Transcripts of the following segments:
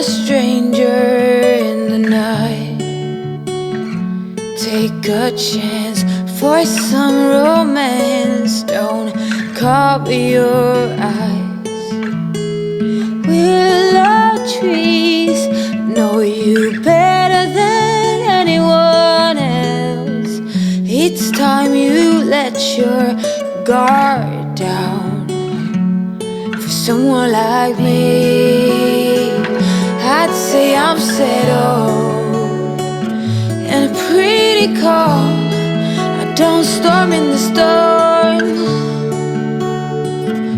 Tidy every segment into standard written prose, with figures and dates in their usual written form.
stranger in the night. Take a chance for some romance. Don't cover your eyes. Willow trees know you better than anyone else. It's time you let your guard down. For someone like me, I'd say I'm settled and pretty calm. I don't storm in the storm.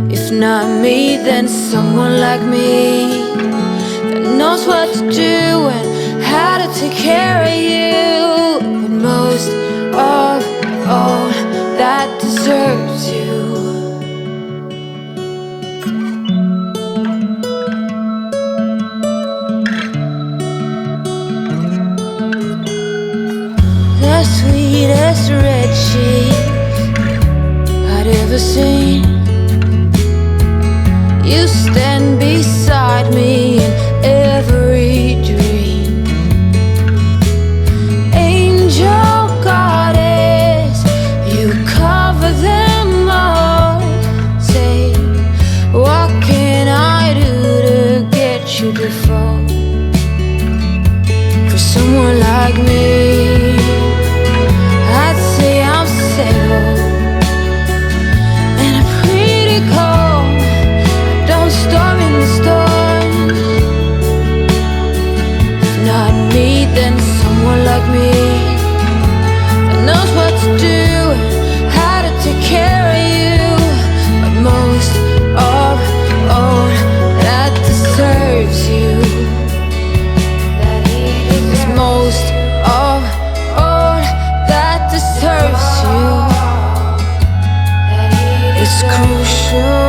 If not me, then someone like me that knows what to do and how to take care of you. But most of all, that deserves you. The sweetest red cheese I'd ever seen. You stand beside me in every dream. Angel goddess, you cover them all. Say, what can I do to get you to fall for someone like me? I'd say I'm settled and I'm pretty calm. I don't storm in the storm. If not me, then someone like me that knows what to do and how to take care of you. But most of all, that deserves you. It's most of all that deserves you. It's crucial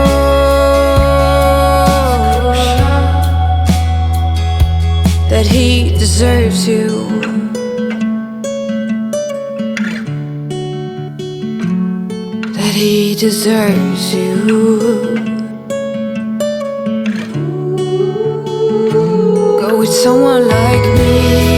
that he deserves you. That he deserves you. Go with someone like me.